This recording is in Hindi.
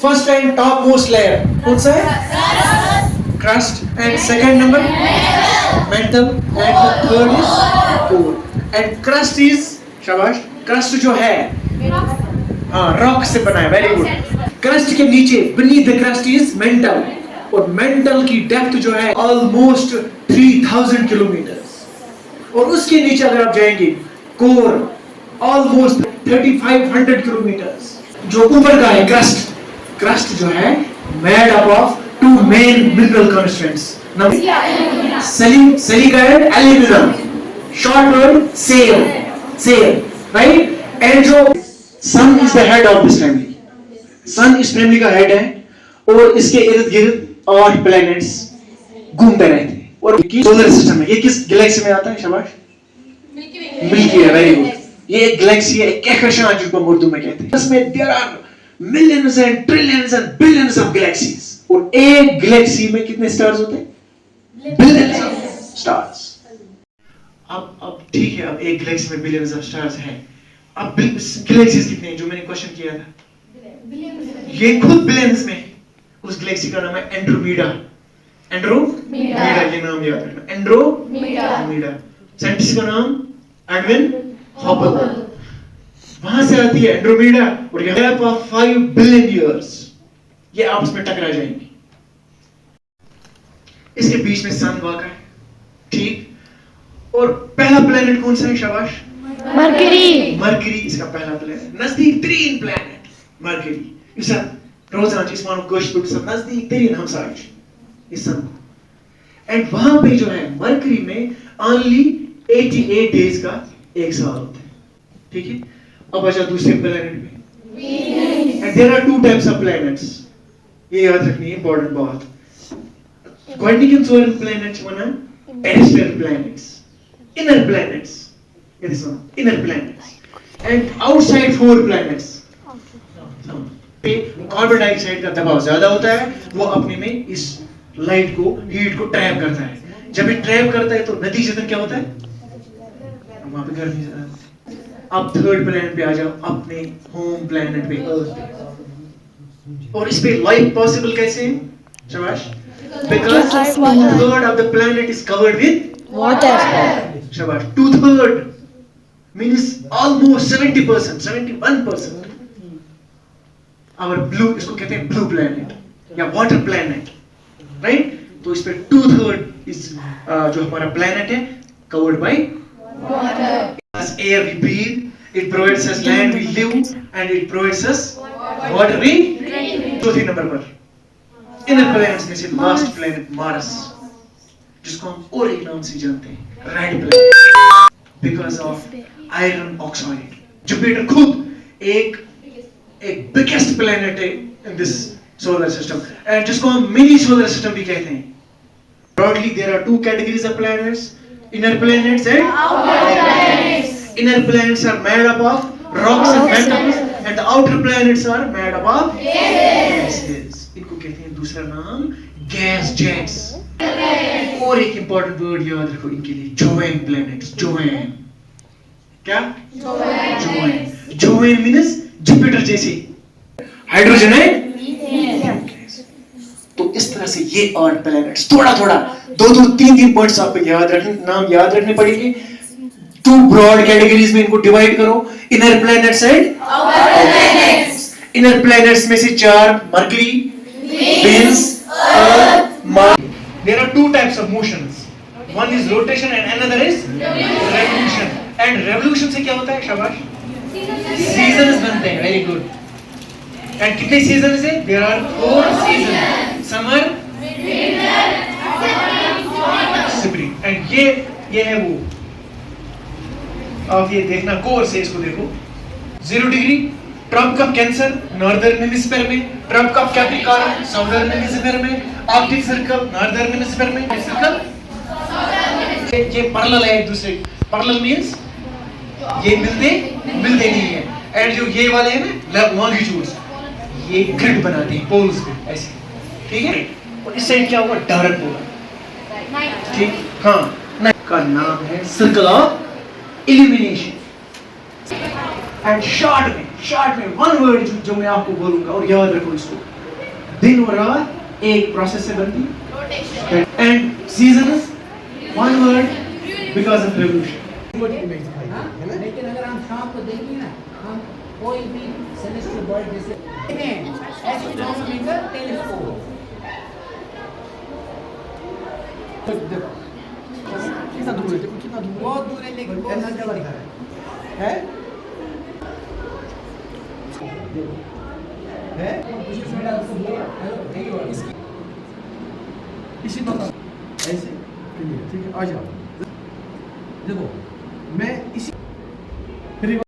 First and top most layer कौन सा है? Crust. And second number mental. And third is core. And crust is, शाबाश, क्रस्ट जो है हाँ रॉक से बना है. Very good. क्रस्ट के नीचे beneath the crust is mental. और मेंटल की डेप्थ जो है ऑलमोस्ट 3000 किलोमीटर्स. और उसके नीचे अगर आप जाएंगे कोर ऑलमोस्ट 3500 किलोमीटर्स. जो ऊपर का है क्रस्ट, क्रस्ट जो है made up of two main mineral constituents. Silica and aluminium. Short word cell. Cell, right. And जो sun is the head of this family. Sun इस फैमिली का हेड है और इसके इर्द गिर्द 8 प्लैनेट्स घूमते रहते हैं. और सोलर सिस्टम है. ये किस गैलेक्सी में आता है? शाबाश, मिल्की है. Very good. ये एक गैलेक्सी है, एक कहकशां जिसको हम उर्दू में कहते हैं. इसमें there are millions and trillions and billions of galaxies. और एक गैलेक्सी में कितने स्टार्स होते हैं? Billions of stars. अब ठीक है, अब एक गैलेक्सी में बिलियंस ऑफ स्टार्स हैं. अब गैलेक्सीज कितने हैं जो मैंने क्वेश्चन किया था? ये खुद बिलियंस में. उस गैलेक्सी का नाम है एंड्रोमेडा. एंड्रोमेडा, ये नाम याद रखना. एंड्रोमेडा. साइंटिस्ट का नाम एडविन हबल. वहां से आती है एंड्रोमेडा. और ये गैप ऑफ 5 बिलियन इयर्स ये आपस में टकरा जाएंगी. इसके बीच में सन वाक़ा है, ठीक. और पहला प्लेनेट कौन सा है? शाबाश, मरकरी. मरकरी इसका पहला प्लेनेट. नजदीक तरीन प्लेनेट मरकरी. इसे रोजाना जिस्मानो गोश्त सब नजदीक तरीन हमसाय इस सन. एंड वहां पे जो है मरकरी में ओनली 88 डेज का एक साल होता है, ठीक है. अब अच्छा दूसरे प्लेनेट पे. And there are 2 types of planets. ये याद रखनी है, इंपॉर्टेंट बात. क्वांटिकन सोलर प्लैनेट्स वना टेरेस्ट्रियल प्लैनेट्स, इनर प्लैनेट्स. ये this inner planets. And outside 4 planets पे कार्बन डाइऑक्साइड का दबाव ज्यादा होता है. वो अपने में इस लाइट को, हीट को ट्रैप करता है. जब ये ट्रैप करता है तो नतीजतन क्या होता है? वहां पे गर्मी ज्यादा. अब थर्ड प्लैनेट पे आ जाओ, अपने होम प्लैनेट पे अर्थ. और इस पे लाइफ पॉसिबल कैसे है? शाबाश, because 2/3 of the planet is covered with water. शाबाश. 2/3 मींस ऑलमोस्ट 70%, 71%. और ब्लू, इसको कहते हैं ब्लू प्लैनेट या वाटर प्लैनेट, राइट. तो इस पे 2/3 इस जो हमारा प्लैनेट है covered by water. As air we breathe, it provides us land we live, and it provides us water we drink. चौथे नंबर पर इनर प्लैनेट्स में से लास्ट प्लैनेट मार्स, जिसको हम और एक नाम से जानते हैं red planet, because of iron oxide. Jupiter खुद एक बिगेस्ट प्लैनेट है in this solar system, and जिसको हम मिनी सोलर सिस्टम भी कहते हैं. Broadly there are 2 categories of planets, inner planets and outer planets. Inner planets are made up of rocks and metals, and the outer planets are made up of gases. इनको कहते हैं दूसरा नाम गैस जेट्स. और एक इंपॉर्टेंट वर्ड याद रखो इनके लिए, जोवेन प्लैनेट्स. जोवेन क्या? जोवेन. जोवेन मींस जुपिटर जैसे हाइड्रोजन है. तो इस तरह से ये 8 प्लैनेट्स, थोड़ा 2 3 पॉइंट्स आपको याद रखने, नाम याद रखने पड़ेंगे. 2 ब्रॉड कैटेगरीज में इनको डिवाइड करो, inner planets and outer planets. Inner planets में से 4 Mercury, Venus, Earth, Mars. There are 2 types of motions. One is rotation and another is revolution. And revolution से क्या होता है? शाबाश, सीजन्स बनते हैं. Very good. एंड कितने सीजन्स हैं? There are 4 season. Summer, spring. And ये है वो, आप ये देखना कोर से इसको देखो. 0 degree tropic of cancer northern hemisphere में, tropic of capricorn southern hemisphere में, आर्कटिक सर्कल नॉर्दर्न हेमिस्फीयर में, सर्कल ये पैरेलल है एक दूसरे. पैरेलल मींस ये मिलते नहीं है. एंड जो ये वाले हैं ना लॉन्गिट्यूड्स, ये ग्रिड बनाते हैं पोल्स पे ऐसे, ठीक है. और इस साइड क्या होगा? डार्क होगा, ठीक. हाँ, का नाम है circle of illumination. And short में वन वर्ड जो मैं आपको बोलूंगा और याद रखो इसको, दिन और रात एक प्रोसेस से बनती है and season one word because of revolution लेकिन अगर हम शाम को देखेंगे ना, हम कोई भी सेलेस्टियल बॉडी जैसे एस्ट्रोनॉमिकल टेलीस्कोप कितना दूर है, देखो कितना दूर है। बहुत दूर है, लेकिन बहुत ऐसा क्या नजदीक लगता है? है? इसी तरह ऐसे ठीक है, आ जाओ। देखो मैं इसी